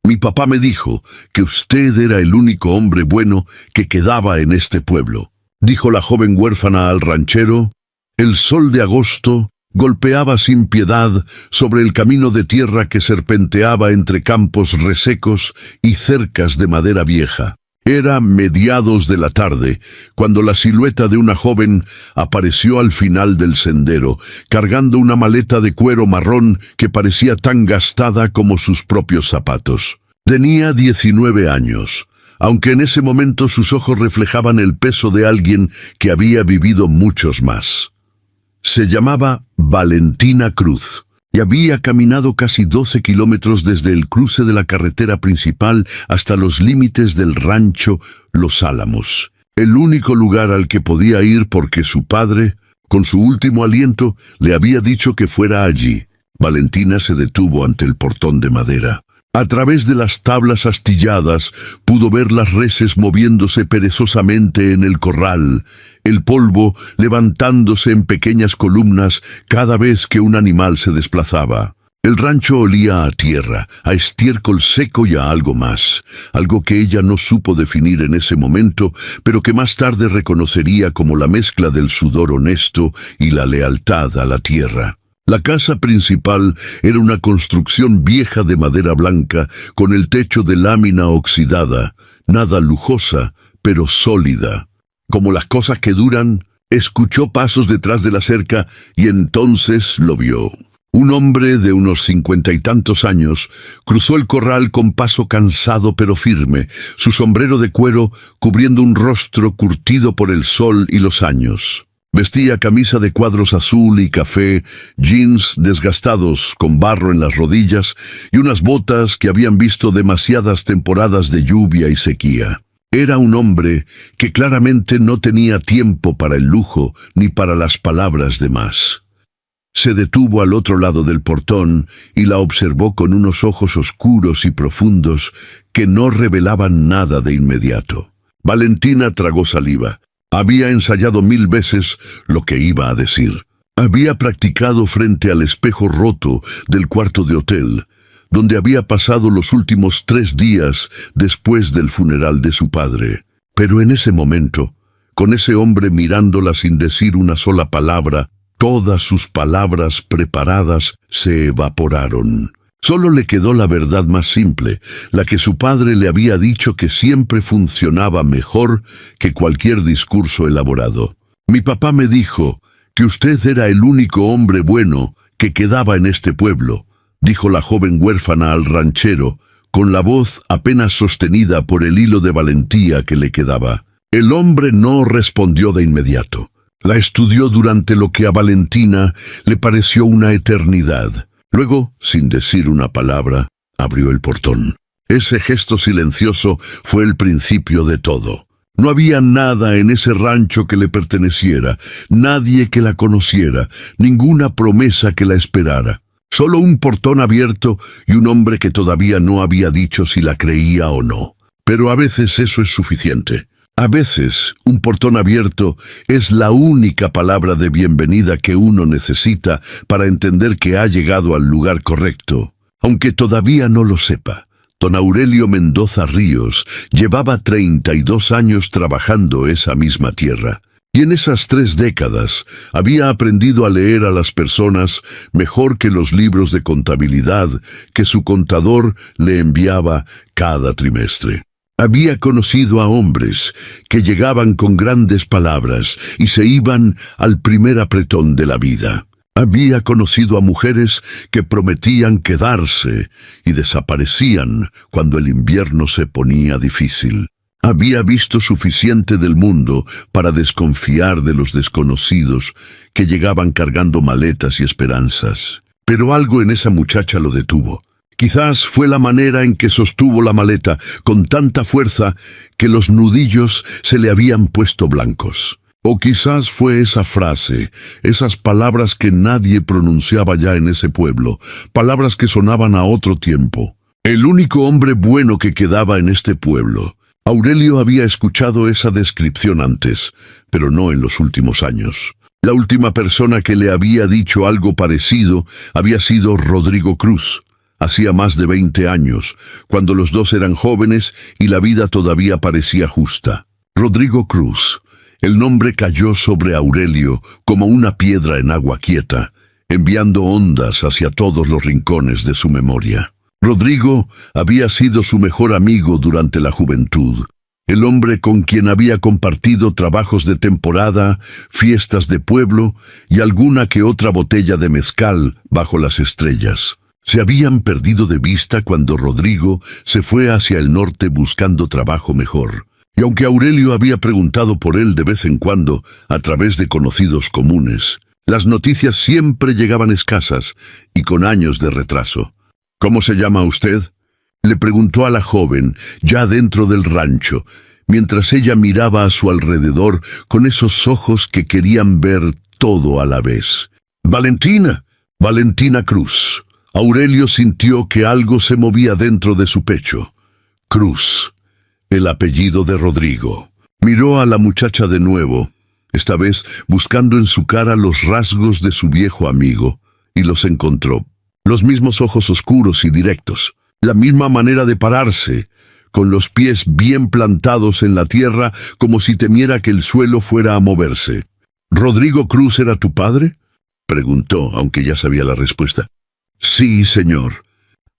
Mi papá me dijo que usted era el único hombre bueno que quedaba en este pueblo, dijo la joven huérfana al ranchero. El sol de agosto golpeaba sin piedad sobre el camino de tierra que serpenteaba entre campos resecos y cercas de madera vieja. Era mediados de la tarde, cuando la silueta de una joven apareció al final del sendero, cargando una maleta de cuero marrón que parecía tan gastada como sus propios zapatos. Tenía 19 años, aunque en ese momento sus ojos reflejaban el peso de alguien que había vivido muchos más. Se llamaba Valentina Cruz y había caminado casi 12 kilómetros desde el cruce de la carretera principal hasta los límites del rancho Los Álamos, el único lugar al que podía ir porque su padre, con su último aliento, le había dicho que fuera allí. Valentina se detuvo ante el portón de madera. A través de las tablas astilladas pudo ver las reses moviéndose perezosamente en el corral, el polvo levantándose en pequeñas columnas cada vez que un animal se desplazaba. El rancho olía a tierra, a estiércol seco y a algo más, algo que ella no supo definir en ese momento, pero que más tarde reconocería como la mezcla del sudor honesto y la lealtad a la tierra. La casa principal era una construcción vieja de madera blanca con el techo de lámina oxidada, nada lujosa, pero sólida. Como las cosas que duran, escuchó pasos detrás de la cerca y entonces lo vio. Un hombre de unos 50 y tantos años cruzó el corral con paso cansado pero firme, su sombrero de cuero cubriendo un rostro curtido por el sol y los años. Vestía camisa de cuadros azul y café, jeans desgastados con barro en las rodillas y unas botas que habían visto demasiadas temporadas de lluvia y sequía. Era un hombre que claramente no tenía tiempo para el lujo ni para las palabras de más. Se detuvo al otro lado del portón y la observó con unos ojos oscuros y profundos que no revelaban nada de inmediato. Valentina tragó saliva. Había ensayado 1000 veces lo que iba a decir. Había practicado frente al espejo roto del cuarto de hotel, donde había pasado los últimos 3 días después del funeral de su padre. Pero en ese momento, con ese hombre mirándola sin decir una sola palabra, todas sus palabras preparadas se evaporaron. Solo le quedó la verdad más simple, la que su padre le había dicho que siempre funcionaba mejor que cualquier discurso elaborado. Mi papá me dijo que usted era el único hombre bueno que quedaba en este pueblo, dijo la joven huérfana al ranchero, con la voz apenas sostenida por el hilo de valentía que le quedaba. El hombre no respondió de inmediato. La estudió durante lo que a Valentina le pareció una eternidad. Luego, sin decir una palabra, abrió el portón. Ese gesto silencioso fue el principio de todo. No había nada en ese rancho que le perteneciera, nadie que la conociera, ninguna promesa que la esperara. Solo un portón abierto y un hombre que todavía no había dicho si la creía o no. Pero a veces eso es suficiente. A veces, un portón abierto es la única palabra de bienvenida que uno necesita para entender que ha llegado al lugar correcto, aunque todavía no lo sepa. Don Aurelio Mendoza Ríos llevaba 32 años trabajando esa misma tierra, y en esas 3 décadas había aprendido a leer a las personas mejor que los libros de contabilidad que su contador le enviaba cada trimestre. Había conocido a hombres que llegaban con grandes palabras y se iban al primer apretón de la vida. Había conocido a mujeres que prometían quedarse y desaparecían cuando el invierno se ponía difícil. Había visto suficiente del mundo para desconfiar de los desconocidos que llegaban cargando maletas y esperanzas. Pero algo en esa muchacha lo detuvo. Quizás fue la manera en que sostuvo la maleta con tanta fuerza que los nudillos se le habían puesto blancos. O quizás fue esa frase, esas palabras que nadie pronunciaba ya en ese pueblo, palabras que sonaban a otro tiempo. El único hombre bueno que quedaba en este pueblo. Aurelio había escuchado esa descripción antes, pero no en los últimos años. La última persona que le había dicho algo parecido había sido Rodrigo Cruz. Hacía más de 20 años, cuando los dos eran jóvenes y la vida todavía parecía justa. Rodrigo Cruz. El nombre cayó sobre Aurelio como una piedra en agua quieta, enviando ondas hacia todos los rincones de su memoria. Rodrigo había sido su mejor amigo durante la juventud, el hombre con quien había compartido trabajos de temporada, fiestas de pueblo y alguna que otra botella de mezcal bajo las estrellas. Se habían perdido de vista cuando Rodrigo se fue hacia el norte buscando trabajo mejor. Y aunque Aurelio había preguntado por él de vez en cuando a través de conocidos comunes, las noticias siempre llegaban escasas y con años de retraso. «¿Cómo se llama usted?», le preguntó a la joven, ya dentro del rancho, mientras ella miraba a su alrededor con esos ojos que querían ver todo a la vez. «Valentina, Valentina Cruz». Aurelio sintió que algo se movía dentro de su pecho. Cruz, el apellido de Rodrigo. Miró a la muchacha de nuevo, esta vez buscando en su cara los rasgos de su viejo amigo, y los encontró. Los mismos ojos oscuros y directos, la misma manera de pararse, con los pies bien plantados en la tierra como si temiera que el suelo fuera a moverse. «¿Rodrigo Cruz era tu padre?», preguntó, aunque ya sabía la respuesta. «Sí, señor.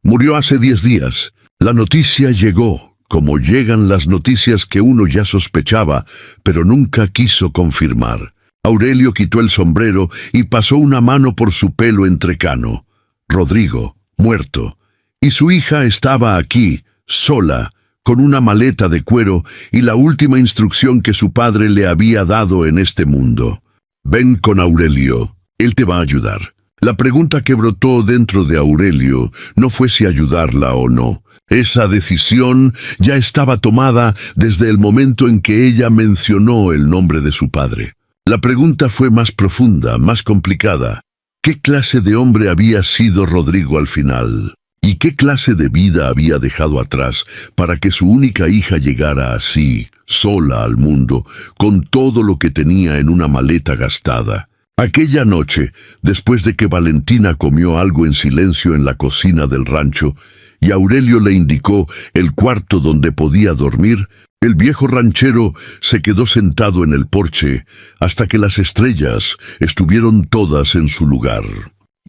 Murió hace 10 días. La noticia llegó, como llegan las noticias que uno ya sospechaba, pero nunca quiso confirmar». Aurelio quitó el sombrero y pasó una mano por su pelo entrecano. Rodrigo, muerto. Y su hija estaba aquí, sola, con una maleta de cuero y la última instrucción que su padre le había dado en este mundo. «Ven con Aurelio. Él te va a ayudar». La pregunta que brotó dentro de Aurelio no fue si ayudarla o no. Esa decisión ya estaba tomada desde el momento en que ella mencionó el nombre de su padre. La pregunta fue más profunda, más complicada. ¿Qué clase de hombre había sido Rodrigo al final? ¿Y qué clase de vida había dejado atrás para que su única hija llegara así, sola al mundo, con todo lo que tenía en una maleta gastada? Aquella noche, después de que Valentina comió algo en silencio en la cocina del rancho, y Aurelio le indicó el cuarto donde podía dormir, el viejo ranchero se quedó sentado en el porche hasta que las estrellas estuvieron todas en su lugar.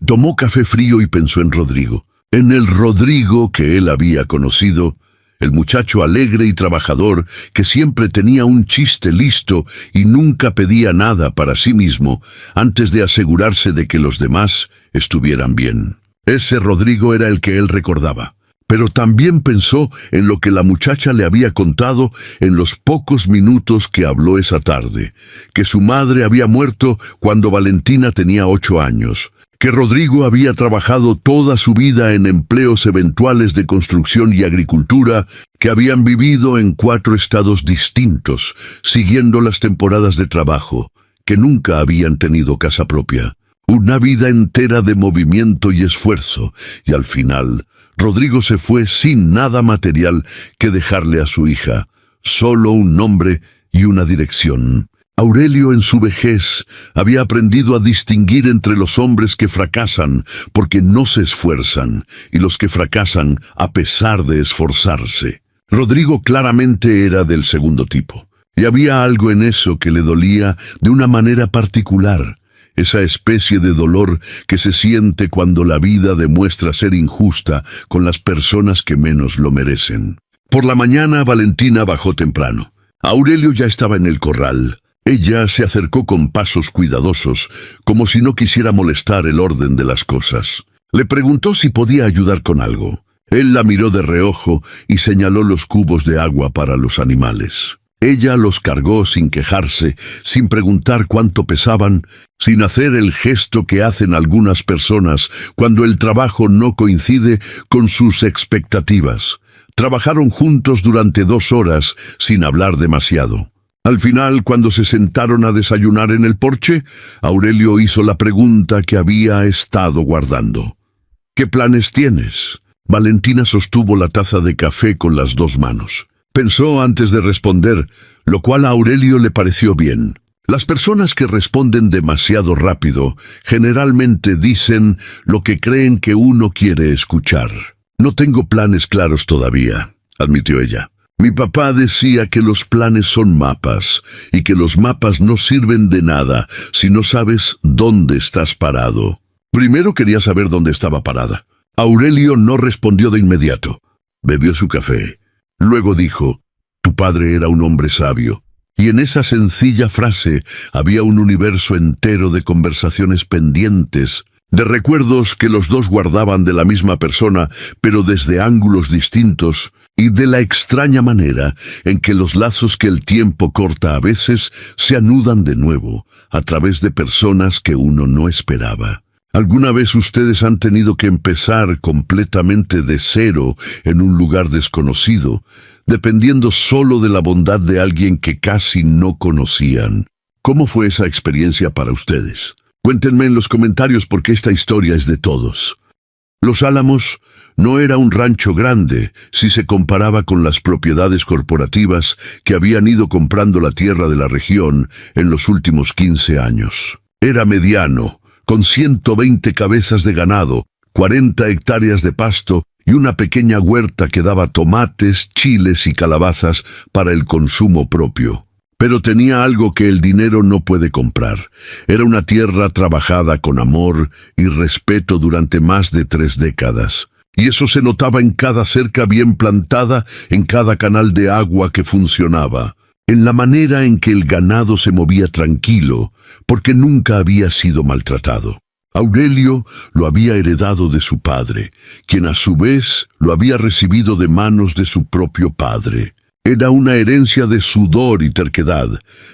Tomó café frío y pensó en Rodrigo, en el Rodrigo que él había conocido, el muchacho alegre y trabajador que siempre tenía un chiste listo y nunca pedía nada para sí mismo antes de asegurarse de que los demás estuvieran bien. Ese Rodrigo era el que él recordaba. Pero también pensó en lo que la muchacha le había contado en los pocos minutos que habló esa tarde, que su madre había muerto cuando Valentina tenía 8 años, que Rodrigo había trabajado toda su vida en empleos eventuales de construcción y agricultura, que habían vivido en 4 estados distintos, siguiendo las temporadas de trabajo, que nunca habían tenido casa propia. Una vida entera de movimiento y esfuerzo, y al final, Rodrigo se fue sin nada material que dejarle a su hija, solo un nombre y una dirección. Aurelio en su vejez había aprendido a distinguir entre los hombres que fracasan porque no se esfuerzan y los que fracasan a pesar de esforzarse. Rodrigo claramente era del segundo tipo, y había algo en eso que le dolía de una manera particular. Esa especie de dolor que se siente cuando la vida demuestra ser injusta con las personas que menos lo merecen. Por la mañana, Valentina bajó temprano. Aurelio ya estaba en el corral. Ella se acercó con pasos cuidadosos, como si no quisiera molestar el orden de las cosas. Le preguntó si podía ayudar con algo. Él la miró de reojo y señaló los cubos de agua para los animales. Ella los cargó sin quejarse, sin preguntar cuánto pesaban, sin hacer el gesto que hacen algunas personas cuando el trabajo no coincide con sus expectativas. Trabajaron juntos durante 2 horas sin hablar demasiado. Al final, cuando se sentaron a desayunar en el porche, Aurelio hizo la pregunta que había estado guardando. «¿Qué planes tienes?». Valentina sostuvo la taza de café con las 2 manos. Pensó antes de responder, lo cual a Aurelio le pareció bien. Las personas que responden demasiado rápido generalmente dicen lo que creen que uno quiere escuchar. No tengo planes claros todavía, admitió ella. Mi papá decía que los planes son mapas y que los mapas no sirven de nada si no sabes dónde estás parado. Primero quería saber dónde estaba parada. Aurelio no respondió de inmediato. Bebió su café. Luego dijo, tu padre era un hombre sabio. Y en esa sencilla frase había un universo entero de conversaciones pendientes, de recuerdos que los dos guardaban de la misma persona, pero desde ángulos distintos, y de la extraña manera en que los lazos que el tiempo corta a veces se anudan de nuevo, a través de personas que uno no esperaba. ¿Alguna vez ustedes han tenido que empezar completamente de cero en un lugar desconocido, dependiendo solo de la bondad de alguien que casi no conocían? ¿Cómo fue esa experiencia para ustedes? Cuéntenme en los comentarios porque esta historia es de todos. Los Álamos no era un rancho grande si se comparaba con las propiedades corporativas que habían ido comprando la tierra de la región en los últimos 15 años. Era mediano, con 120 cabezas de ganado, 40 hectáreas de pasto y una pequeña huerta que daba tomates, chiles y calabazas para el consumo propio. Pero tenía algo que el dinero no puede comprar. Era una tierra trabajada con amor y respeto durante más de 3 décadas. Y eso se notaba en cada cerca bien plantada, en cada canal de agua que funcionaba, en la manera en que el ganado se movía tranquilo, porque nunca había sido maltratado. Aurelio lo había heredado de su padre, quien a su vez lo había recibido de manos de su propio padre. Era una herencia de sudor y terquedad,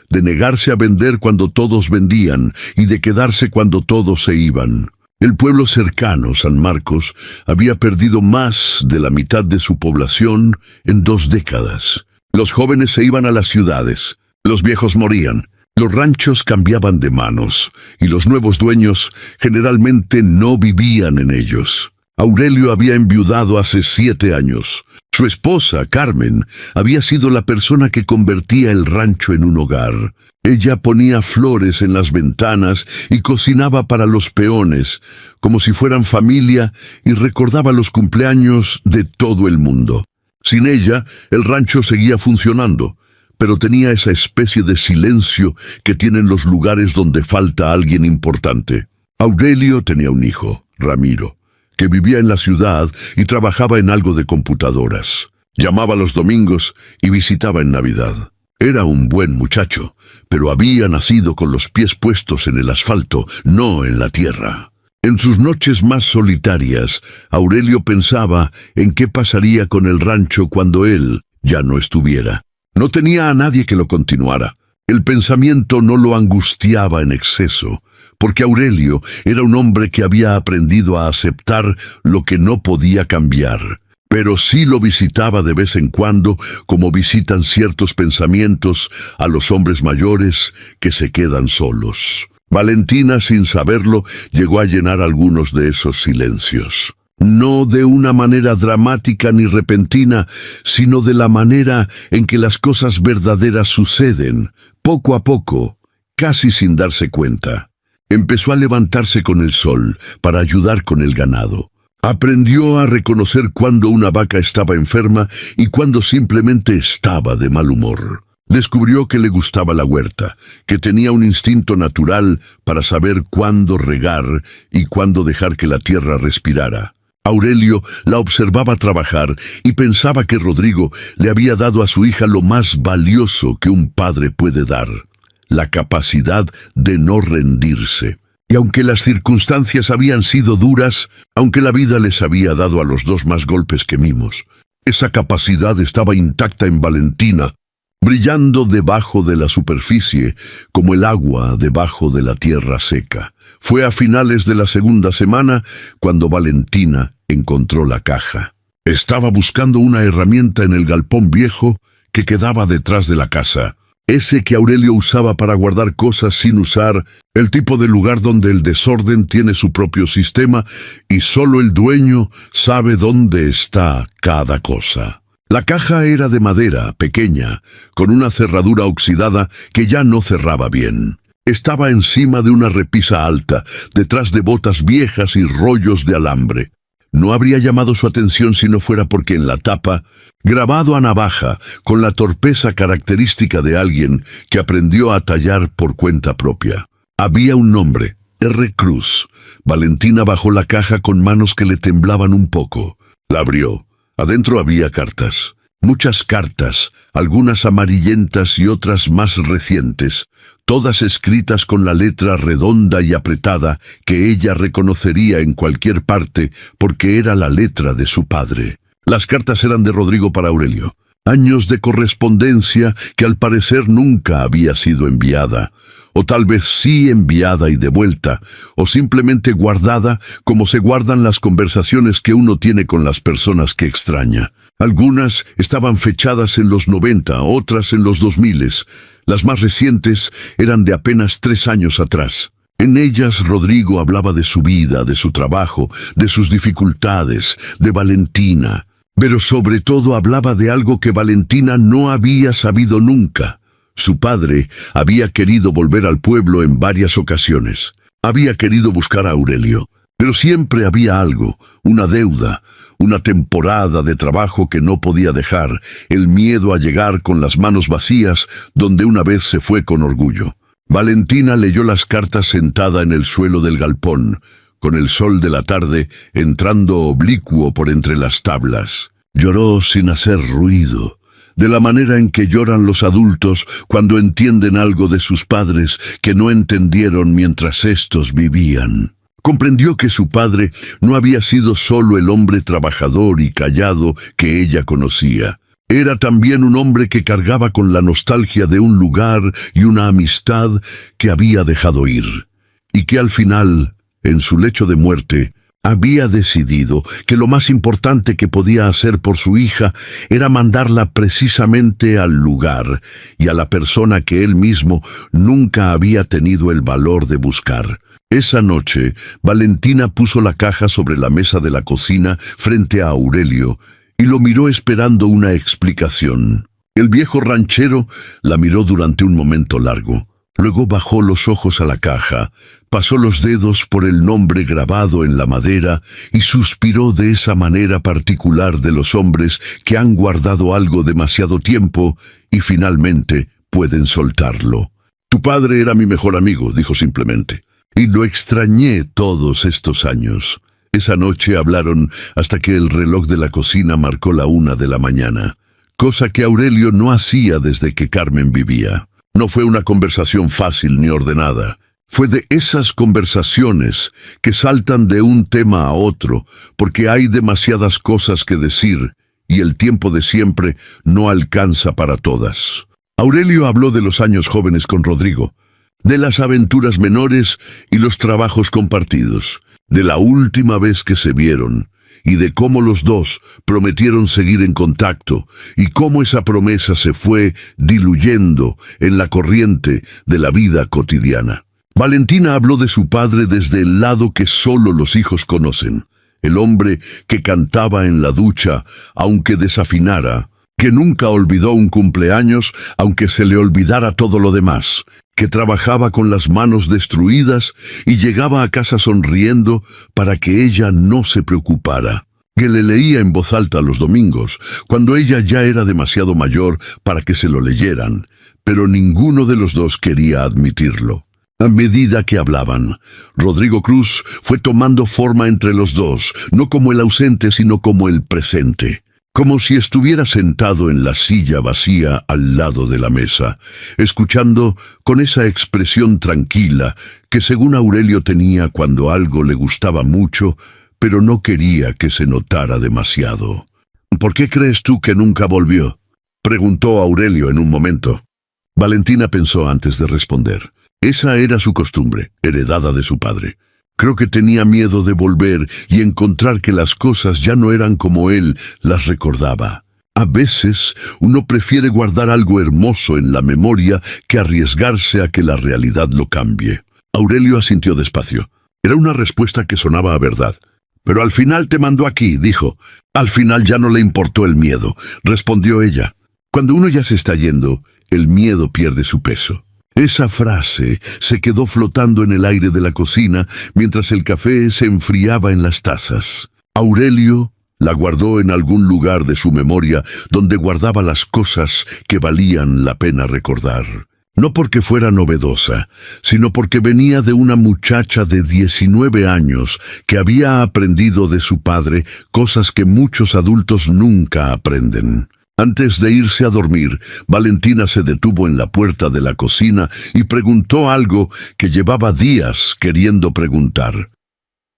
de negarse a vender cuando todos vendían y de quedarse cuando todos se iban. El pueblo cercano, San Marcos, había perdido más de la mitad de su población en 2 décadas. Los jóvenes se iban a las ciudades, los viejos morían, los ranchos cambiaban de manos y los nuevos dueños generalmente no vivían en ellos. Aurelio había enviudado hace 7 años. Su esposa, Carmen, había sido la persona que convertía el rancho en un hogar. Ella ponía flores en las ventanas y cocinaba para los peones, como si fueran familia, y recordaba los cumpleaños de todo el mundo. Sin ella, el rancho seguía funcionando, pero tenía esa especie de silencio que tienen los lugares donde falta alguien importante. Aurelio tenía un hijo, Ramiro, que vivía en la ciudad y trabajaba en algo de computadoras. Llamaba los domingos y visitaba en Navidad. Era un buen muchacho, pero había nacido con los pies puestos en el asfalto, no en la tierra. En sus noches más solitarias, Aurelio pensaba en qué pasaría con el rancho cuando él ya no estuviera. No tenía a nadie que lo continuara. El pensamiento no lo angustiaba en exceso, porque Aurelio era un hombre que había aprendido a aceptar lo que no podía cambiar, pero sí lo visitaba de vez en cuando, como visitan ciertos pensamientos a los hombres mayores que se quedan solos. Valentina, sin saberlo, llegó a llenar algunos de esos silencios. No de una manera dramática ni repentina, sino de la manera en que las cosas verdaderas suceden, poco a poco, casi sin darse cuenta. Empezó a levantarse con el sol para ayudar con el ganado. Aprendió a reconocer cuando una vaca estaba enferma y cuando simplemente estaba de mal humor. Descubrió que le gustaba la huerta, que tenía un instinto natural para saber cuándo regar y cuándo dejar que la tierra respirara. Aurelio la observaba trabajar y pensaba que Rodrigo le había dado a su hija lo más valioso que un padre puede dar: la capacidad de no rendirse. Y aunque las circunstancias habían sido duras, aunque la vida les había dado a los dos más golpes que mimos, esa capacidad estaba intacta en Valentina, brillando debajo de la superficie como el agua debajo de la tierra seca. Fue a finales de la segunda semana cuando Valentina encontró la caja. Estaba buscando una herramienta en el galpón viejo que quedaba detrás de la casa. Ese que Aurelio usaba para guardar cosas sin usar, el tipo de lugar donde el desorden tiene su propio sistema y solo el dueño sabe dónde está cada cosa. La caja era de madera, pequeña, con una cerradura oxidada que ya no cerraba bien. Estaba encima de una repisa alta, detrás de botas viejas y rollos de alambre. No habría llamado su atención si no fuera porque en la tapa, grabado a navaja, con la torpeza característica de alguien que aprendió a tallar por cuenta propia, había un nombre: R. Cruz. Valentina bajó la caja con manos que le temblaban un poco. La abrió. Adentro había cartas. Muchas cartas, algunas amarillentas y otras más recientes, todas escritas con la letra redonda y apretada que ella reconocería en cualquier parte porque era la letra de su padre. Las cartas eran de Rodrigo para Aurelio. Años de correspondencia que al parecer nunca había sido enviada, o tal vez sí enviada y devuelta, o simplemente guardada como se guardan las conversaciones que uno tiene con las personas que extraña. Algunas estaban fechadas en los 90, otras en los 2000. Las más recientes eran de apenas 3 años atrás. En ellas Rodrigo hablaba de su vida, de su trabajo, de sus dificultades, de Valentina. Pero sobre todo hablaba de algo que Valentina no había sabido nunca. Su padre había querido volver al pueblo en varias ocasiones. Había querido buscar a Aurelio, pero siempre había algo, una deuda, una temporada de trabajo que no podía dejar, el miedo a llegar con las manos vacías donde una vez se fue con orgullo. Valentina leyó las cartas sentada en el suelo del galpón, con el sol de la tarde entrando oblicuo por entre las tablas. Lloró sin hacer ruido, de la manera en que lloran los adultos cuando entienden algo de sus padres que no entendieron mientras éstos vivían. Comprendió que su padre no había sido solo el hombre trabajador y callado que ella conocía. Era también un hombre que cargaba con la nostalgia de un lugar y una amistad que había dejado ir, y que al final, en su lecho de muerte, había decidido que lo más importante que podía hacer por su hija era mandarla precisamente al lugar y a la persona que él mismo nunca había tenido el valor de buscar. Esa noche, Valentina puso la caja sobre la mesa de la cocina frente a Aurelio y lo miró esperando una explicación. El viejo ranchero la miró durante un momento largo. Luego bajó los ojos a la caja, pasó los dedos por el nombre grabado en la madera y suspiró de esa manera particular de los hombres que han guardado algo demasiado tiempo y finalmente pueden soltarlo. «Tu padre era mi mejor amigo», dijo simplemente, «y lo extrañé todos estos años». Esa noche hablaron hasta que el reloj de la cocina marcó la 1 de la mañana, cosa que Aurelio no hacía desde que Carmen vivía. No fue una conversación fácil ni ordenada. Fue de esas conversaciones que saltan de un tema a otro, porque hay demasiadas cosas que decir y el tiempo de siempre no alcanza para todas. Aurelio habló de los años jóvenes con Rodrigo, de las aventuras menores y los trabajos compartidos, de la última vez que se vieron, y de cómo los dos prometieron seguir en contacto, y cómo esa promesa se fue diluyendo en la corriente de la vida cotidiana. Valentina habló de su padre desde el lado que solo los hijos conocen, el hombre que cantaba en la ducha, aunque desafinara, que nunca olvidó un cumpleaños, aunque se le olvidara todo lo demás, que trabajaba con las manos destruidas y llegaba a casa sonriendo para que ella no se preocupara, que le leía en voz alta los domingos, cuando ella ya era demasiado mayor para que se lo leyeran, pero ninguno de los dos quería admitirlo. A medida que hablaban, Rodrigo Cruz fue tomando forma entre los dos, no como el ausente, sino como el presente. Como si estuviera sentado en la silla vacía al lado de la mesa, escuchando con esa expresión tranquila que según Aurelio tenía cuando algo le gustaba mucho, pero no quería que se notara demasiado. «¿Por qué crees tú que nunca volvió?», preguntó Aurelio en un momento. Valentina pensó antes de responder. Esa era su costumbre, heredada de su padre. Creo que tenía miedo de volver y encontrar que las cosas ya no eran como él las recordaba. A veces uno prefiere guardar algo hermoso en la memoria que arriesgarse a que la realidad lo cambie. Aurelio asintió despacio. Era una respuesta que sonaba a verdad. «Pero al final te mandó aquí», dijo. Al final ya no le importó el miedo, respondió ella. Cuando uno ya se está yendo, el miedo pierde su peso. Esa frase se quedó flotando en el aire de la cocina mientras el café se enfriaba en las tazas. Aurelio la guardó en algún lugar de su memoria donde guardaba las cosas que valían la pena recordar. No porque fuera novedosa, sino porque venía de una muchacha de 19 años que había aprendido de su padre cosas que muchos adultos nunca aprenden. Antes de irse a dormir, Valentina se detuvo en la puerta de la cocina y preguntó algo que llevaba días queriendo preguntar.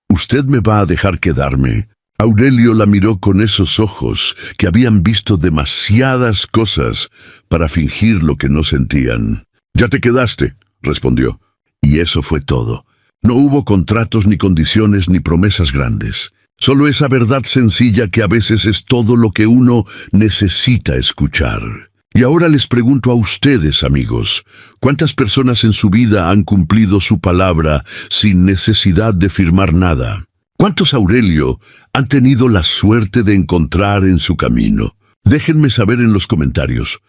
¿Usted me va a dejar quedarme? Aurelio la miró con esos ojos que habían visto demasiadas cosas para fingir lo que no sentían. «Ya te quedaste», respondió. Y eso fue todo. No hubo contratos, ni condiciones, ni promesas grandes. Solo esa verdad sencilla que a veces es todo lo que uno necesita escuchar. Y ahora les pregunto a ustedes, amigos, ¿cuántas personas en su vida han cumplido su palabra sin necesidad de firmar nada? ¿Cuántos Aurelio han tenido la suerte de encontrar en su camino? Déjenme saber en los comentarios.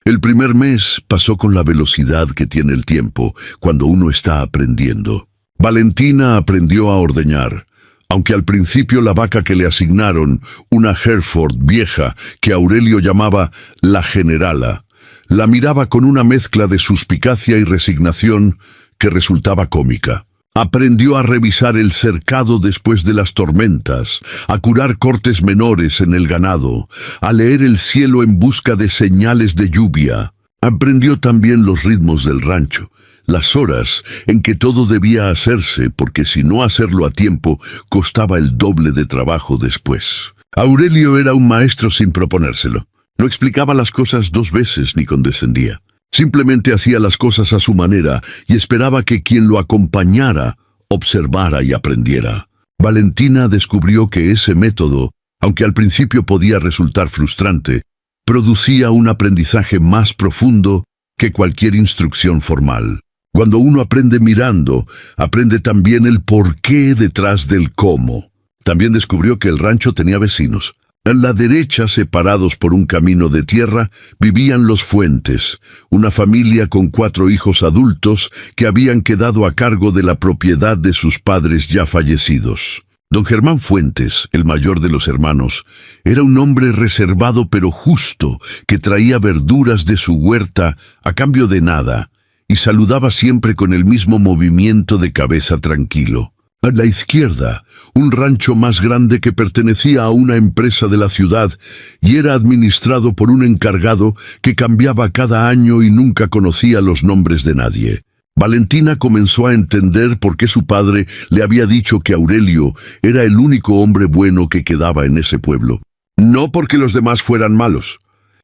El primer mes pasó con la velocidad que tiene el tiempo cuando uno está aprendiendo. Valentina aprendió a ordeñar. Aunque al principio la vaca que le asignaron, una Hereford vieja que Aurelio llamaba la generala, la miraba con una mezcla de suspicacia y resignación que resultaba cómica. Aprendió a revisar el cercado después de las tormentas, a curar cortes menores en el ganado, a leer el cielo en busca de señales de lluvia. Aprendió también los ritmos del rancho, las horas en que todo debía hacerse, porque si no hacerlo a tiempo, costaba el doble de trabajo después. Aurelio era un maestro sin proponérselo. No explicaba las cosas dos veces ni condescendía. Simplemente hacía las cosas a su manera y esperaba que quien lo acompañara observara y aprendiera. Valentina descubrió que ese método, aunque al principio podía resultar frustrante, producía un aprendizaje más profundo que cualquier instrucción formal. Cuando uno aprende mirando, aprende también el porqué detrás del cómo. También descubrió que el rancho tenía vecinos. A la derecha, separados por un camino de tierra, vivían los Fuentes, una familia con 4 hijos adultos que habían quedado a cargo de la propiedad de sus padres ya fallecidos. Don Germán Fuentes, el mayor de los hermanos, era un hombre reservado pero justo, que traía verduras de su huerta a cambio de nada, y saludaba siempre con el mismo movimiento de cabeza tranquilo. A la izquierda, un rancho más grande que pertenecía a una empresa de la ciudad y era administrado por un encargado que cambiaba cada año y nunca conocía los nombres de nadie. Valentina comenzó a entender por qué su padre le había dicho que Aurelio era el único hombre bueno que quedaba en ese pueblo. No porque los demás fueran malos,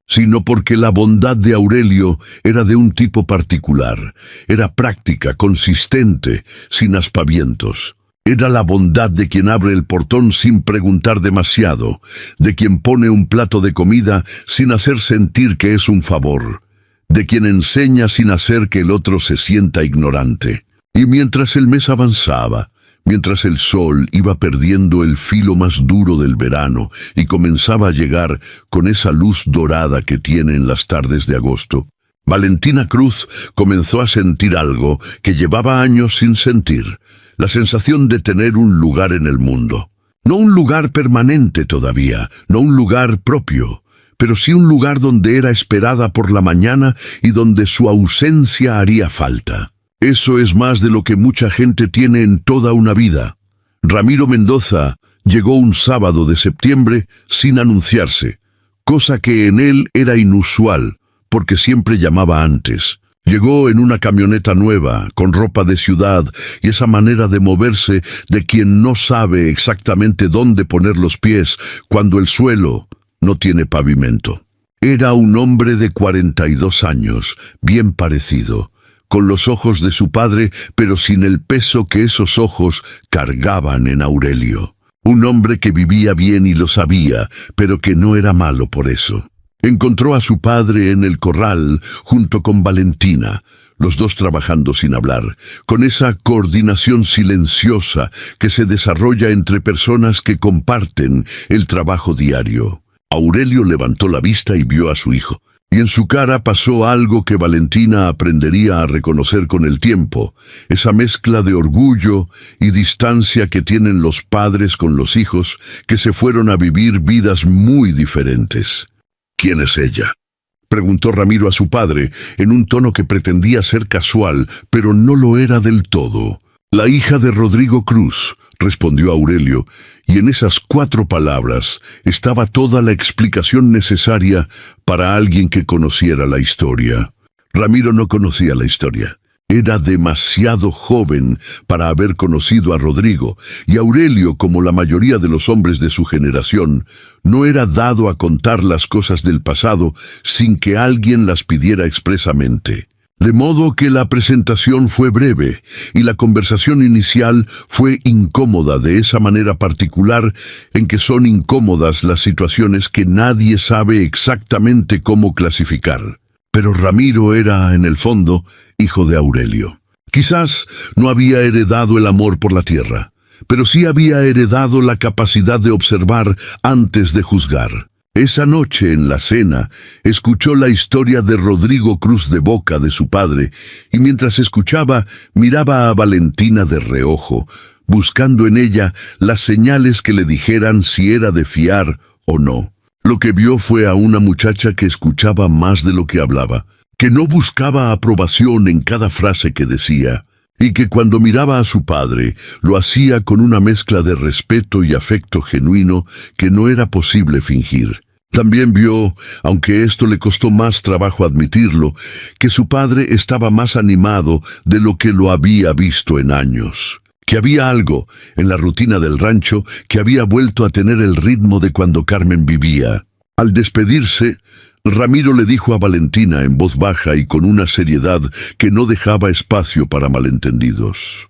sino porque la bondad de Aurelio era de un tipo particular. Era práctica, consistente, sin aspavientos. Era la bondad de quien abre el portón sin preguntar demasiado, de quien pone un plato de comida sin hacer sentir que es un favor, de quien enseña sin hacer que el otro se sienta ignorante. Y mientras el mes avanzaba, mientras el sol iba perdiendo el filo más duro del verano y comenzaba a llegar con esa luz dorada que tiene en las tardes de agosto, Valentina Cruz comenzó a sentir algo que llevaba años sin sentir, la sensación de tener un lugar en el mundo. No un lugar permanente todavía, no un lugar propio, pero sí un lugar donde era esperada por la mañana y donde su ausencia haría falta. Eso es más de lo que mucha gente tiene en toda una vida. Ramiro Mendoza llegó un sábado de septiembre sin anunciarse, cosa que en él era inusual, porque siempre llamaba antes. Llegó en una camioneta nueva, con ropa de ciudad y esa manera de moverse de quien no sabe exactamente dónde poner los pies cuando el suelo no tiene pavimento. Era un hombre de 42 años, bien parecido, con los ojos de su padre, pero sin el peso que esos ojos cargaban en Aurelio. Un hombre que vivía bien y lo sabía, pero que no era malo por eso. Encontró a su padre en el corral junto con Valentina. los dos trabajando sin hablar, con esa coordinación silenciosa que se desarrolla entre personas que comparten el trabajo diario. Aurelio levantó la vista y vio a su hijo, y en su cara pasó algo que Valentina aprendería a reconocer con el tiempo, esa mezcla de orgullo y distancia que tienen los padres con los hijos que se fueron a vivir vidas muy diferentes. ¿Quién es ella?, preguntó Ramiro a su padre, en un tono que pretendía ser casual, pero no lo era del todo. La hija de Rodrigo Cruz, respondió Aurelio, y en esas 4 palabras estaba toda la explicación necesaria para alguien que conociera la historia. Ramiro no conocía la historia. Era demasiado joven para haber conocido a Rodrigo, y Aurelio, como la mayoría de los hombres de su generación, no era dado a contar las cosas del pasado sin que alguien las pidiera expresamente. De modo que la presentación fue breve, y la conversación inicial fue incómoda de esa manera particular en que son incómodas las situaciones que nadie sabe exactamente cómo clasificar. Pero Ramiro era, en el fondo, hijo de Aurelio. Quizás no había heredado el amor por la tierra, pero sí había heredado la capacidad de observar antes de juzgar. Esa noche en la cena, escuchó la historia de Rodrigo Cruz de boca de su padre, y mientras escuchaba, miraba a Valentina de reojo, buscando en ella las señales que le dijeran si era de fiar o no. Lo que vio fue a una muchacha que escuchaba más de lo que hablaba, que no buscaba aprobación en cada frase que decía, y que cuando miraba a su padre, lo hacía con una mezcla de respeto y afecto genuino que no era posible fingir. También vio, aunque esto le costó más trabajo admitirlo, que su padre estaba más animado de lo que lo había visto en años. Que había algo en la rutina del rancho que había vuelto a tener el ritmo de cuando Carmen vivía. Al despedirse, Ramiro le dijo a Valentina en voz baja y con una seriedad que no dejaba espacio para malentendidos: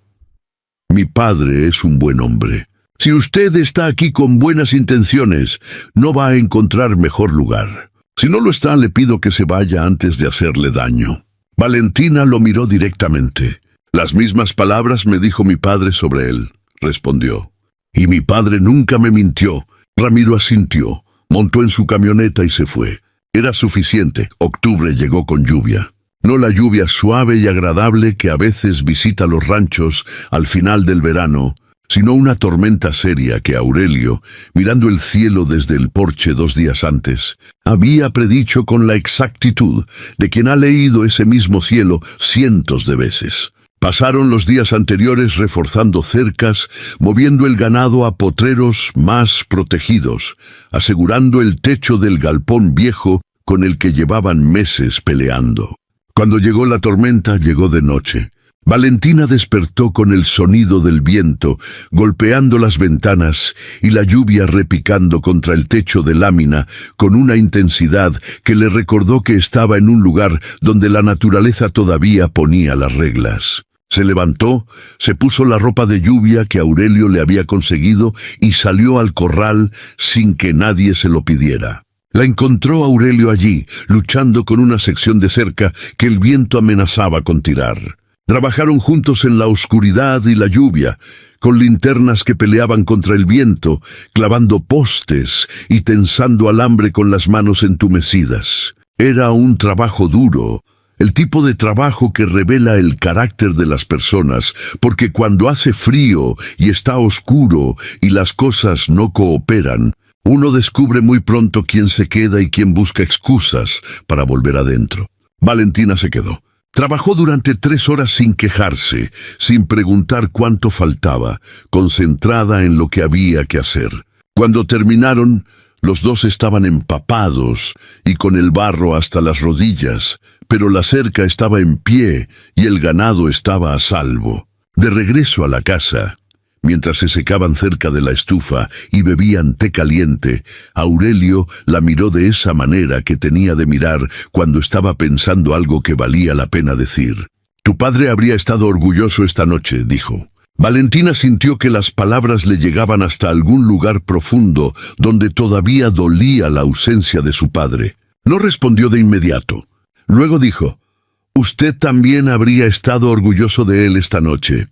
«Mi padre es un buen hombre. Si usted está aquí con buenas intenciones, no va a encontrar mejor lugar. Si no lo está, le pido que se vaya antes de hacerle daño». Valentina lo miró directamente. «Las mismas palabras me dijo mi padre sobre él», respondió. «Y mi padre nunca me mintió». Ramiro asintió, montó en su camioneta y se fue. Era suficiente. Octubre llegó con lluvia. No la lluvia suave y agradable que a veces visita los ranchos al final del verano, sino una tormenta seria que Aurelio, mirando el cielo desde el porche 2 días antes, había predicho con la exactitud de quien ha leído ese mismo cielo cientos de veces. Pasaron los días anteriores reforzando cercas, moviendo el ganado a potreros más protegidos, asegurando el techo del galpón viejo con el que llevaban meses peleando. Cuando llegó la tormenta, llegó de noche. Valentina despertó con el sonido del viento golpeando las ventanas y la lluvia repicando contra el techo de lámina con una intensidad que le recordó que estaba en un lugar donde la naturaleza todavía ponía las reglas. Se levantó, se puso la ropa de lluvia que Aurelio le había conseguido y salió al corral sin que nadie se lo pidiera. La encontró Aurelio allí, luchando con una sección de cerca que el viento amenazaba con tirar. Trabajaron juntos en la oscuridad y la lluvia, con linternas que peleaban contra el viento, clavando postes y tensando alambre con las manos entumecidas. Era un trabajo duro, el tipo de trabajo que revela el carácter de las personas, porque cuando hace frío y está oscuro y las cosas no cooperan, uno descubre muy pronto quién se queda y quién busca excusas para volver adentro. Valentina se quedó. Trabajó durante 3 horas sin quejarse, sin preguntar cuánto faltaba, concentrada en lo que había que hacer. Cuando terminaron, los dos estaban empapados y con el barro hasta las rodillas, pero la cerca estaba en pie y el ganado estaba a salvo. De regreso a la casa, mientras se secaban cerca de la estufa y bebían té caliente, Aurelio la miró de esa manera que tenía de mirar cuando estaba pensando algo que valía la pena decir. «Tu padre habría estado orgulloso esta noche», dijo. Valentina sintió que las palabras le llegaban hasta algún lugar profundo donde todavía dolía la ausencia de su padre. No respondió de inmediato. Luego dijo: Usted también habría estado orgulloso de él esta noche.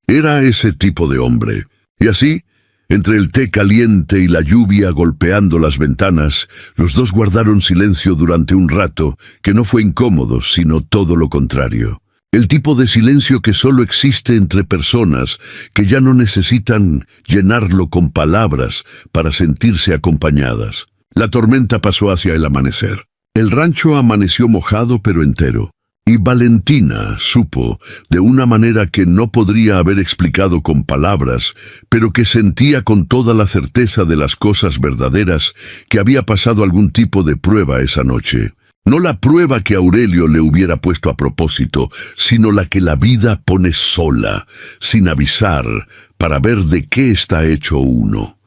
Era ese tipo de hombre. Y así, entre el té caliente y la lluvia golpeando las ventanas, los dos guardaron silencio durante un rato que no fue incómodo, sino todo lo contrario. El tipo de silencio que solo existe entre personas que ya no necesitan llenarlo con palabras para sentirse acompañadas. La tormenta pasó hacia el amanecer. El rancho amaneció mojado pero entero. Y Valentina supo, de una manera que no podría haber explicado con palabras, pero que sentía con toda la certeza de las cosas verdaderas, que había pasado algún tipo de prueba esa noche. No la prueba que Aurelio le hubiera puesto a propósito, sino la que la vida pone sola, sin avisar, para ver de qué está hecho uno.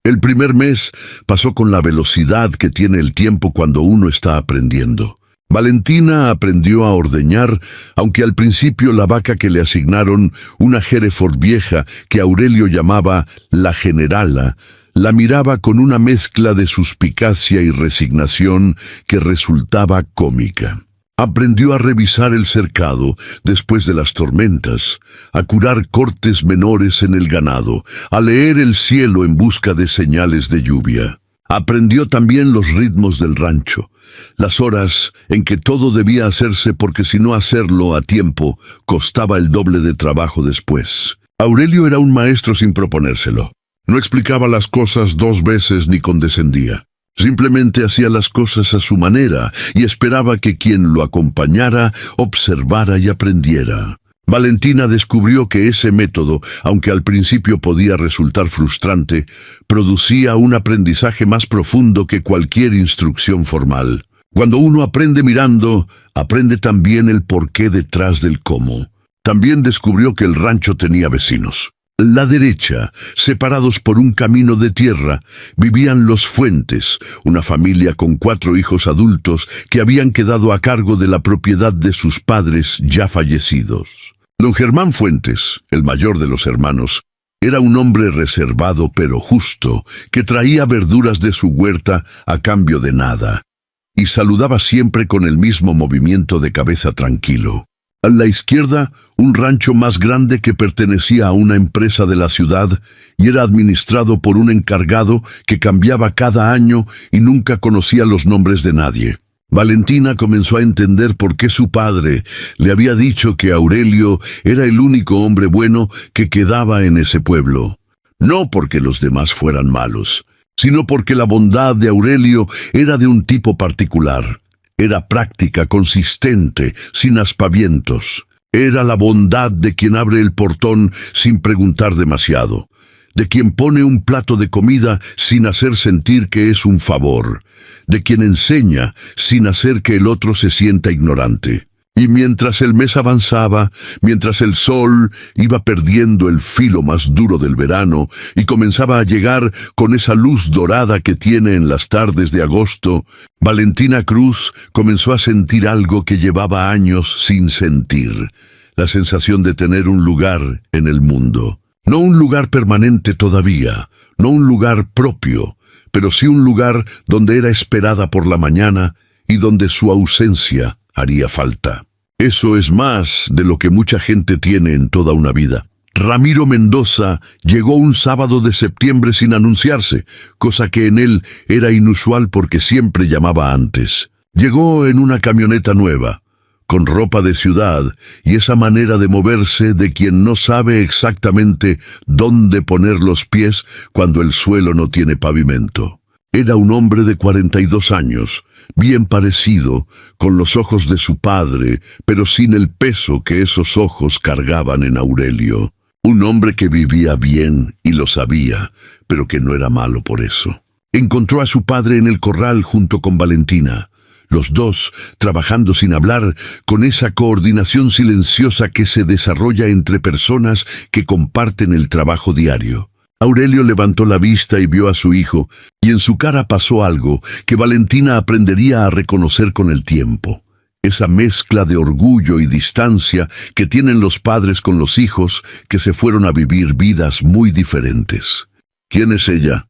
El primer mes pasó con la velocidad que tiene el tiempo cuando uno está aprendiendo. Valentina aprendió a ordeñar, aunque al principio la vaca que le asignaron, una Hereford vieja que Aurelio llamaba la generala, la miraba con una mezcla de suspicacia y resignación que resultaba cómica. Aprendió a revisar el cercado después de las tormentas, a curar cortes menores en el ganado, a leer el cielo en busca de señales de lluvia. Aprendió también los ritmos del rancho, las horas en que todo debía hacerse porque si no hacerlo a tiempo costaba el doble de trabajo después. Aurelio era un maestro sin proponérselo. No explicaba las cosas dos veces ni condescendía. Simplemente hacía las cosas a su manera y esperaba que quien lo acompañara observara y aprendiera. Valentina descubrió que ese método, aunque al principio podía resultar frustrante, producía un aprendizaje más profundo que cualquier instrucción formal. Cuando uno aprende mirando, aprende también el porqué detrás del cómo. También descubrió que el rancho tenía vecinos. La derecha, separados por un camino de tierra, vivían los Fuentes, una familia con 4 hijos adultos que habían quedado a cargo de la propiedad de sus padres ya fallecidos. Don Germán Fuentes, el mayor de los hermanos, era un hombre reservado pero justo, que traía verduras de su huerta a cambio de nada, y saludaba siempre con el mismo movimiento de cabeza tranquilo. A la izquierda, un rancho más grande que pertenecía a una empresa de la ciudad y era administrado por un encargado que cambiaba cada año y nunca conocía los nombres de nadie. Valentina comenzó a entender por qué su padre le había dicho que Aurelio era el único hombre bueno que quedaba en ese pueblo. No porque los demás fueran malos, sino porque la bondad de Aurelio era de un tipo particular. Era práctica, consistente, sin aspavientos. Era la bondad de quien abre el portón sin preguntar demasiado, de quien pone un plato de comida sin hacer sentir que es un favor, de quien enseña sin hacer que el otro se sienta ignorante. Y mientras el mes avanzaba, mientras el sol iba perdiendo el filo más duro del verano y comenzaba a llegar con esa luz dorada que tiene en las tardes de agosto, Valentina Cruz comenzó a sentir algo que llevaba años sin sentir, la sensación de tener un lugar en el mundo. No un lugar permanente todavía, no un lugar propio, pero sí un lugar donde era esperada por la mañana y donde su ausencia haría falta. Eso es más de lo que mucha gente tiene en toda una vida. Ramiro Mendoza llegó un sábado de septiembre sin anunciarse, cosa que en él era inusual porque siempre llamaba antes. Llegó en una camioneta nueva, con ropa de ciudad y esa manera de moverse de quien no sabe exactamente dónde poner los pies cuando el suelo no tiene pavimento. Era un hombre de 42 años, bien parecido, con los ojos de su padre, pero sin el peso que esos ojos cargaban en Aurelio. Un hombre que vivía bien y lo sabía, pero que no era malo por eso. Encontró a su padre en el corral junto con Valentina, los dos trabajando sin hablar, con esa coordinación silenciosa que se desarrolla entre personas que comparten el trabajo diario. Aurelio levantó la vista y vio a su hijo, y en su cara pasó algo que Valentina aprendería a reconocer con el tiempo. Esa mezcla de orgullo y distancia que tienen los padres con los hijos que se fueron a vivir vidas muy diferentes. ¿Quién es ella?,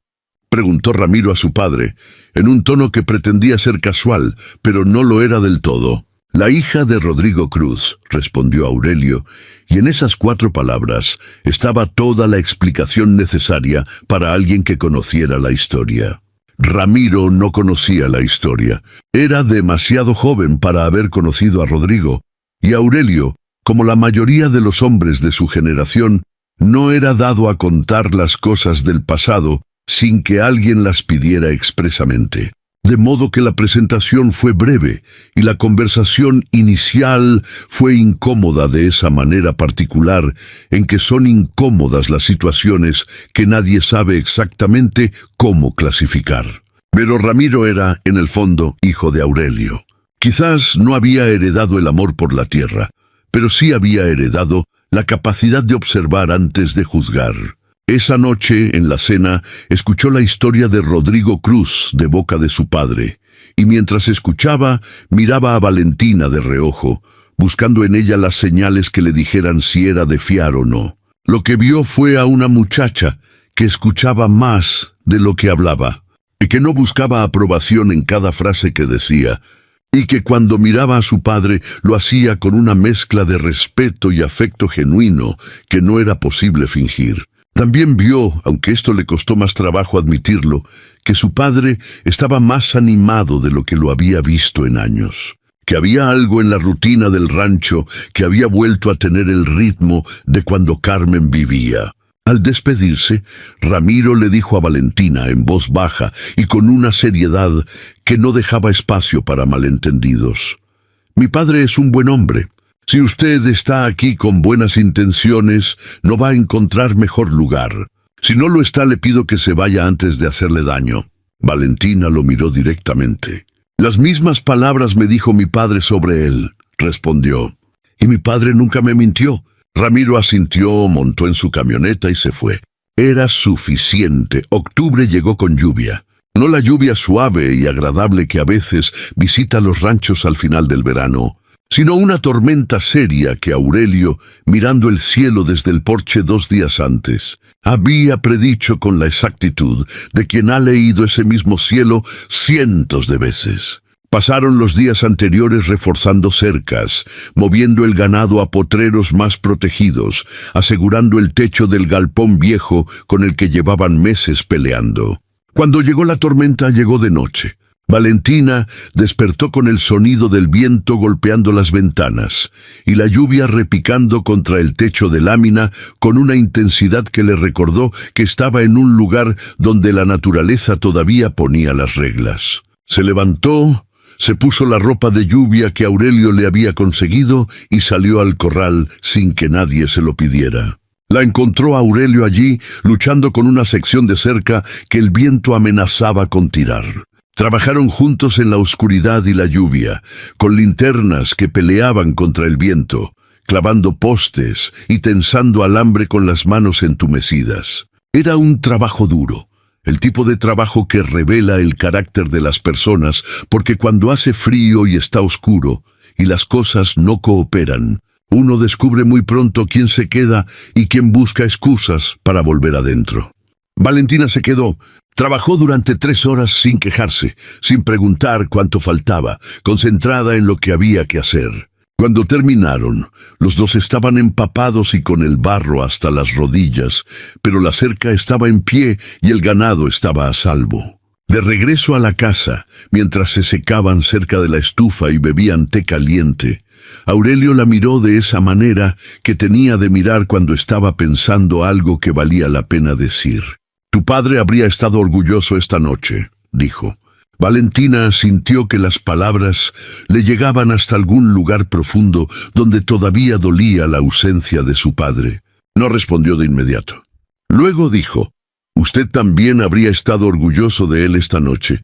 preguntó Ramiro a su padre, en un tono que pretendía ser casual, pero no lo era del todo. La hija de Rodrigo Cruz, respondió Aurelio, y en esas 4 palabras estaba toda la explicación necesaria para alguien que conociera la historia. Ramiro no conocía la historia. Era demasiado joven para haber conocido a Rodrigo, y Aurelio, como la mayoría de los hombres de su generación, no era dado a contar las cosas del pasado sin que alguien las pidiera expresamente. De modo que la presentación fue breve y la conversación inicial fue incómoda de esa manera particular en que son incómodas las situaciones que nadie sabe exactamente cómo clasificar. Pero Ramiro era, en el fondo, hijo de Aurelio. Quizás no había heredado el amor por la tierra, pero sí había heredado la capacidad de observar antes de juzgar. Esa noche, en la cena, escuchó la historia de Rodrigo Cruz de boca de su padre, y mientras escuchaba, miraba a Valentina de reojo, buscando en ella las señales que le dijeran si era de fiar o no. Lo que vio fue a una muchacha que escuchaba más de lo que hablaba, y que no buscaba aprobación en cada frase que decía, y que cuando miraba a su padre lo hacía con una mezcla de respeto y afecto genuino que no era posible fingir. También vio, aunque esto le costó más trabajo admitirlo, que su padre estaba más animado de lo que lo había visto en años, que había algo en la rutina del rancho que había vuelto a tener el ritmo de cuando Carmen vivía. Al despedirse, Ramiro le dijo a Valentina en voz baja y con una seriedad que no dejaba espacio para malentendidos: «Mi padre es un buen hombre. Si usted está aquí con buenas intenciones, no va a encontrar mejor lugar. Si no lo está, le pido que se vaya antes de hacerle daño». Valentina lo miró directamente. «Las mismas palabras me dijo mi padre sobre él», respondió. «Y mi padre nunca me mintió». Ramiro asintió, montó en su camioneta y se fue. Era suficiente. Octubre llegó con lluvia. No la lluvia suave y agradable que a veces visita los ranchos al final del verano, sino una tormenta seria que Aurelio, mirando el cielo desde el porche 2 días antes, había predicho con la exactitud de quien ha leído ese mismo cielo cientos de veces. Pasaron los días anteriores reforzando cercas, moviendo el ganado a potreros más protegidos, asegurando el techo del galpón viejo con el que llevaban meses peleando. Cuando llegó la tormenta, llegó de noche. Valentina despertó con el sonido del viento golpeando las ventanas y la lluvia repicando contra el techo de lámina con una intensidad que le recordó que estaba en un lugar donde la naturaleza todavía ponía las reglas. Se levantó, se puso la ropa de lluvia que Aurelio le había conseguido y salió al corral sin que nadie se lo pidiera. La encontró Aurelio allí, luchando con una sección de cerca que el viento amenazaba con tirar. Trabajaron juntos en la oscuridad y la lluvia, con linternas que peleaban contra el viento, clavando postes y tensando alambre con las manos entumecidas. Era un trabajo duro. El tipo de trabajo que revela el carácter de las personas, porque cuando hace frío y está oscuro, y las cosas no cooperan, uno descubre muy pronto quién se queda y quién busca excusas para volver adentro. Valentina se quedó. Trabajó durante 3 horas sin quejarse, sin preguntar cuánto faltaba, concentrada en lo que había que hacer. Cuando terminaron, los dos estaban empapados y con el barro hasta las rodillas, pero la cerca estaba en pie y el ganado estaba a salvo. De regreso a la casa, mientras se secaban cerca de la estufa y bebían té caliente, Aurelio la miró de esa manera que tenía de mirar cuando estaba pensando algo que valía la pena decir. «Tu padre habría estado orgulloso esta noche», dijo. Valentina sintió que las palabras le llegaban hasta algún lugar profundo donde todavía dolía la ausencia de su padre. No respondió de inmediato. Luego dijo: «Usted también habría estado orgulloso de él esta noche.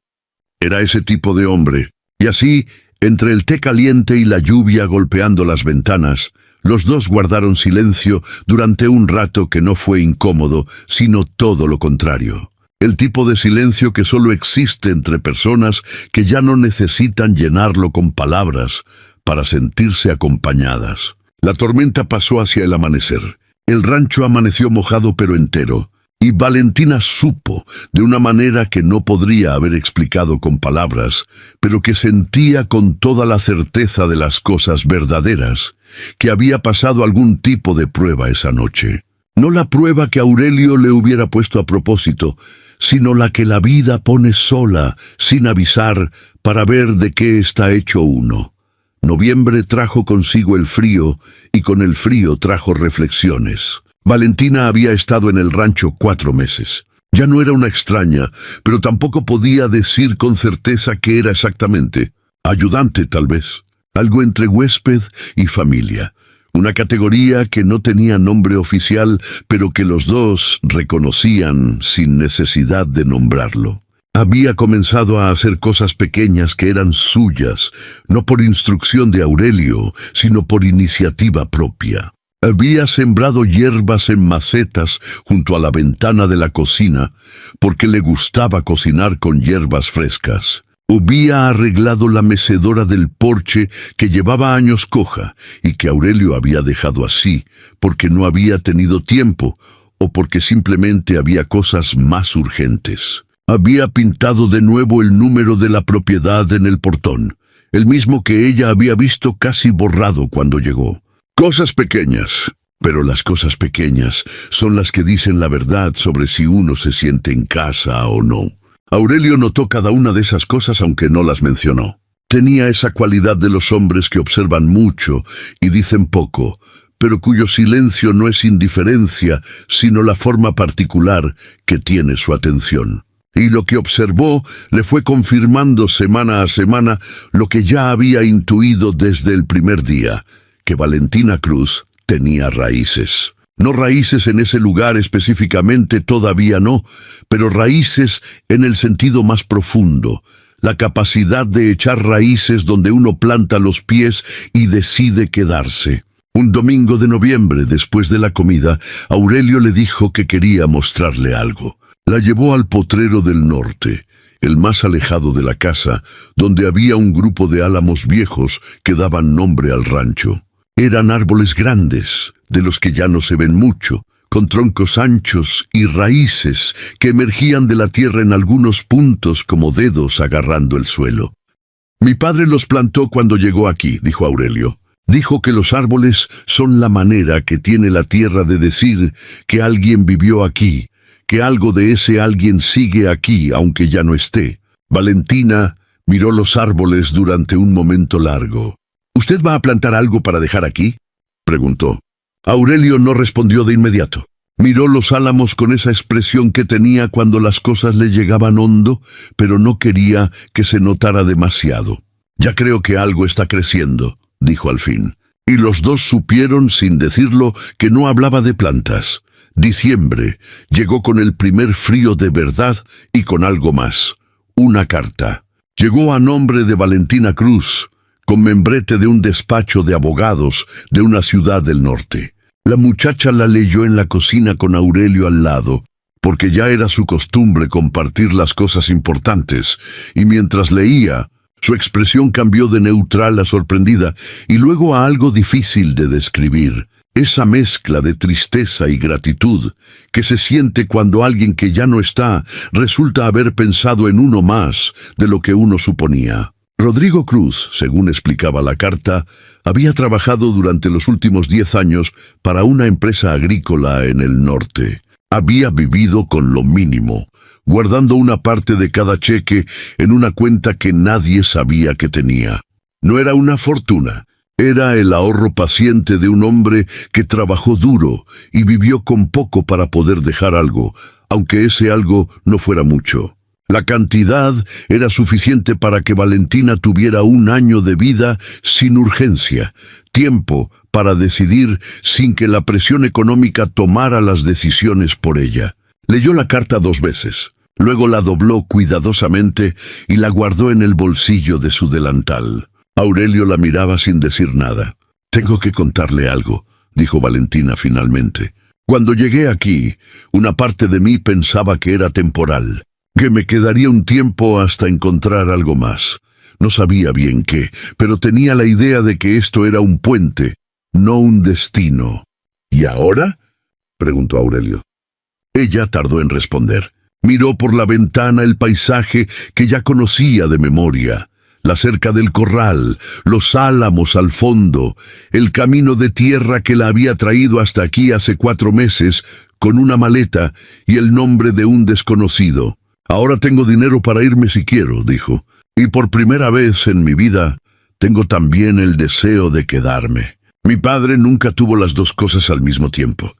Era ese tipo de hombre». Y así, entre el té caliente y la lluvia golpeando las ventanas, los dos guardaron silencio durante un rato que no fue incómodo, sino todo lo contrario. El tipo de silencio que solo existe entre personas que ya no necesitan llenarlo con palabras para sentirse acompañadas. La tormenta pasó hacia el amanecer. El rancho amaneció mojado pero entero, Y Valentina supo, de una manera que no podría haber explicado con palabras, pero que sentía con toda la certeza de las cosas verdaderas, que había pasado algún tipo de prueba esa noche. No la prueba que Aurelio le hubiera puesto a propósito, sino la que la vida pone sola, sin avisar, para ver de qué está hecho uno. Noviembre trajo consigo el frío, y con el frío trajo reflexiones. Valentina había estado en el rancho 4 meses. Ya no era una extraña, pero tampoco podía decir con certeza qué era exactamente. Ayudante, tal vez. Algo entre huésped y familia. Una categoría que no tenía nombre oficial, pero que los dos reconocían sin necesidad de nombrarlo. Había comenzado a hacer cosas pequeñas que eran suyas, no por instrucción de Aurelio, sino por iniciativa propia. Había sembrado hierbas en macetas junto a la ventana de la cocina, porque le gustaba cocinar con hierbas frescas. Había arreglado la mecedora del porche que llevaba años coja y que Aurelio había dejado así, porque no había tenido tiempo o porque simplemente había cosas más urgentes. Había pintado de nuevo el número de la propiedad en el portón, el mismo que ella había visto casi borrado cuando llegó. Cosas pequeñas, pero las cosas pequeñas son las que dicen la verdad sobre si uno se siente en casa o no. Aurelio notó cada una de esas cosas aunque no las mencionó. Tenía esa cualidad de los hombres que observan mucho y dicen poco, pero cuyo silencio no es indiferencia, sino la forma particular que tiene su atención. Y lo que observó le fue confirmando semana a semana lo que ya había intuido desde el primer día, que Valentina Cruz tenía raíces. No raíces en ese lugar específicamente, todavía no, pero raíces en el sentido más profundo, la capacidad de echar raíces donde uno planta los pies y decide quedarse. Un domingo de noviembre, después de la comida, Aurelio le dijo que quería mostrarle algo. La llevó al potrero del norte, el más alejado de la casa, donde había un grupo de álamos viejos que daban nombre al rancho. Eran árboles grandes, de los que ya no se ven mucho, con troncos anchos y raíces que emergían de la tierra en algunos puntos como dedos agarrando el suelo. Mi padre los plantó cuando llegó aquí, dijo Aurelio. Dijo que los árboles son la manera que tiene la tierra de decir que alguien vivió aquí, que algo de ese alguien sigue aquí aunque ya no esté. Valentina miró los árboles durante un momento largo. ¿Usted va a plantar algo para dejar aquí?, preguntó. Aurelio no respondió de inmediato. Miró los álamos con esa expresión que tenía cuando las cosas le llegaban hondo, pero no quería que se notara demasiado. Ya creo que algo está creciendo, dijo al fin. Y los dos supieron, sin decirlo, que no hablaba de plantas. Diciembre llegó con el primer frío de verdad y con algo más. Una carta. Llegó a nombre de Valentina Cruz, con membrete de un despacho de abogados de una ciudad del norte. La muchacha la leyó en la cocina con Aurelio al lado, porque ya era su costumbre compartir las cosas importantes, y mientras leía, su expresión cambió de neutral a sorprendida y luego a algo difícil de describir. Esa mezcla de tristeza y gratitud que se siente cuando alguien que ya no está resulta haber pensado en uno más de lo que uno suponía. Rodrigo Cruz, según explicaba la carta, había trabajado durante los últimos 10 años para una empresa agrícola en el norte. Había vivido con lo mínimo, guardando una parte de cada cheque en una cuenta que nadie sabía que tenía. No era una fortuna, era el ahorro paciente de un hombre que trabajó duro y vivió con poco para poder dejar algo, aunque ese algo no fuera mucho. La cantidad era suficiente para que Valentina tuviera 1 año de vida sin urgencia, tiempo para decidir sin que la presión económica tomara las decisiones por ella. Leyó la carta 2 veces, luego la dobló cuidadosamente y la guardó en el bolsillo de su delantal. Aurelio la miraba sin decir nada. «Tengo que contarle algo», dijo Valentina finalmente. «Cuando llegué aquí, una parte de mí pensaba que era temporal, que me quedaría un tiempo hasta encontrar algo más. No sabía bien qué, pero tenía la idea de que esto era un puente, no un destino». «¿Y ahora?», preguntó Aurelio. Ella tardó en responder. Miró por la ventana el paisaje que ya conocía de memoria. La cerca del corral, los álamos al fondo, el camino de tierra que la había traído hasta aquí hace 4 meses, con una maleta y el nombre de un desconocido. «Ahora tengo dinero para irme si quiero», dijo. «Y por primera vez en mi vida, tengo también el deseo de quedarme». Mi padre nunca tuvo las 2 cosas al mismo tiempo.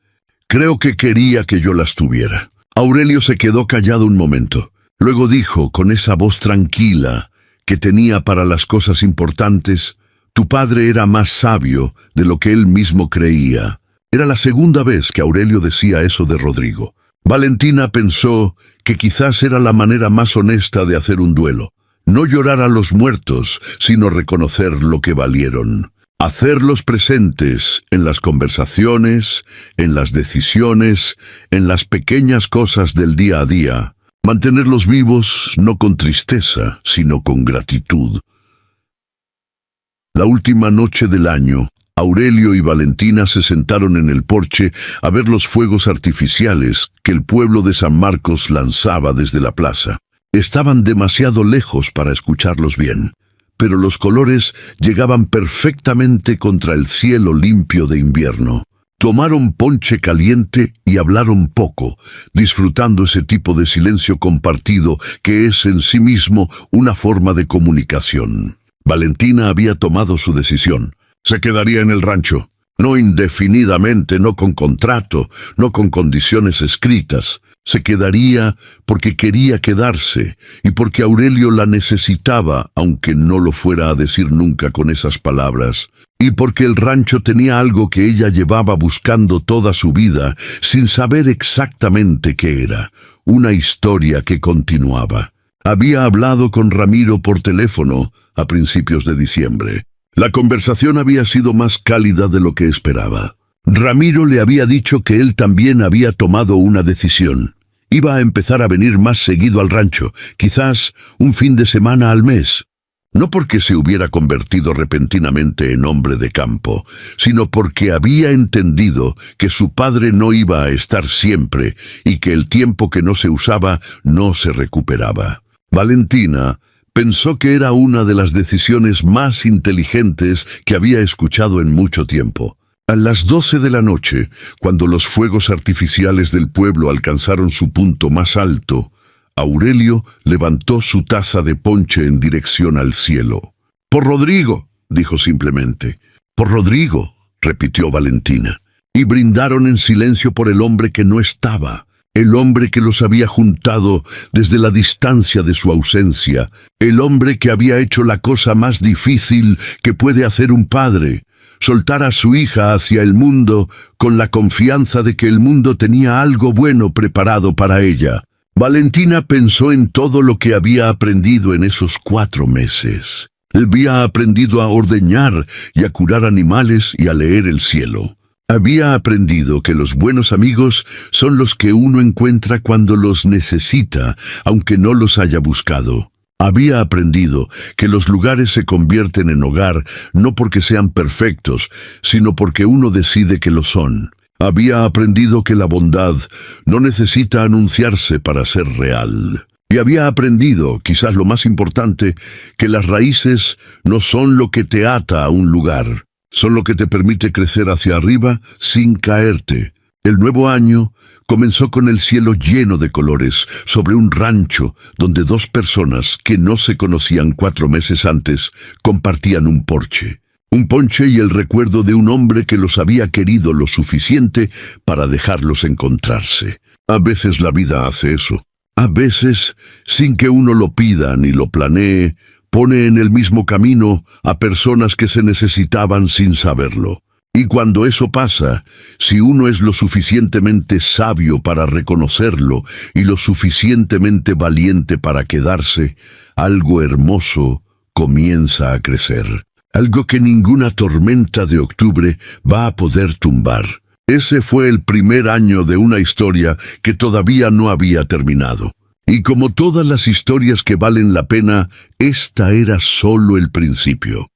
Creo que quería que yo las tuviera. Aurelio se quedó callado un momento. Luego dijo, con esa voz tranquila que tenía para las cosas importantes: «Tu padre era más sabio de lo que él mismo creía». Era la segunda vez que Aurelio decía eso de Rodrigo. Valentina pensó que quizás era la manera más honesta de hacer un duelo. No llorar a los muertos, sino reconocer lo que valieron. Hacerlos presentes en las conversaciones, en las decisiones, en las pequeñas cosas del día a día. Mantenerlos vivos no con tristeza, sino con gratitud. La última noche del año, Aurelio y Valentina se sentaron en el porche a ver los fuegos artificiales que el pueblo de San Marcos lanzaba desde la plaza. Estaban demasiado lejos para escucharlos bien, pero los colores llegaban perfectamente contra el cielo limpio de invierno. Tomaron ponche caliente y hablaron poco, disfrutando ese tipo de silencio compartido que es en sí mismo una forma de comunicación. Valentina había tomado su decisión. Se quedaría en el rancho, no indefinidamente, no con contrato, no con condiciones escritas. Se quedaría porque quería quedarse y porque Aurelio la necesitaba, aunque no lo fuera a decir nunca con esas palabras, y porque el rancho tenía algo que ella llevaba buscando toda su vida, sin saber exactamente qué era, una historia que continuaba. Había hablado con Ramiro por teléfono a principios de diciembre. La conversación había sido más cálida de lo que esperaba. Ramiro le había dicho que él también había tomado una decisión. Iba a empezar a venir más seguido al rancho, quizás un fin de semana al mes. No porque se hubiera convertido repentinamente en hombre de campo, sino porque había entendido que su padre no iba a estar siempre y que el tiempo que no se usaba no se recuperaba. Valentina pensó que era una de las decisiones más inteligentes que había escuchado en mucho tiempo. A las 12 de la noche, cuando los fuegos artificiales del pueblo alcanzaron su punto más alto, Aurelio levantó su taza de ponche en dirección al cielo. «Por Rodrigo», dijo simplemente. «Por Rodrigo», repitió Valentina. Y brindaron en silencio por el hombre que no estaba. El hombre que los había juntado desde la distancia de su ausencia, el hombre que había hecho la cosa más difícil que puede hacer un padre, soltar a su hija hacia el mundo con la confianza de que el mundo tenía algo bueno preparado para ella. Valentina pensó en todo lo que había aprendido en esos 4 meses. Había aprendido a ordeñar y a curar animales y a leer el cielo. Había aprendido que los buenos amigos son los que uno encuentra cuando los necesita, aunque no los haya buscado. Había aprendido que los lugares se convierten en hogar no porque sean perfectos, sino porque uno decide que lo son. Había aprendido que la bondad no necesita anunciarse para ser real. Y había aprendido, quizás lo más importante, que las raíces no son lo que te ata a un lugar. Son lo que te permite crecer hacia arriba sin caerte. El nuevo año comenzó con el cielo lleno de colores sobre un rancho donde 2 personas que no se conocían 4 meses antes compartían un porche. Un ponche y el recuerdo de un hombre que los había querido lo suficiente para dejarlos encontrarse. A veces la vida hace eso. A veces, sin que uno lo pida ni lo planee, pone en el mismo camino a personas que se necesitaban sin saberlo. Y cuando eso pasa, si uno es lo suficientemente sabio para reconocerlo y lo suficientemente valiente para quedarse, algo hermoso comienza a crecer. Algo que ninguna tormenta de octubre va a poder tumbar. Ese fue el primer año de una historia que todavía no había terminado. Y como todas las historias que valen la pena, esta era solo el principio.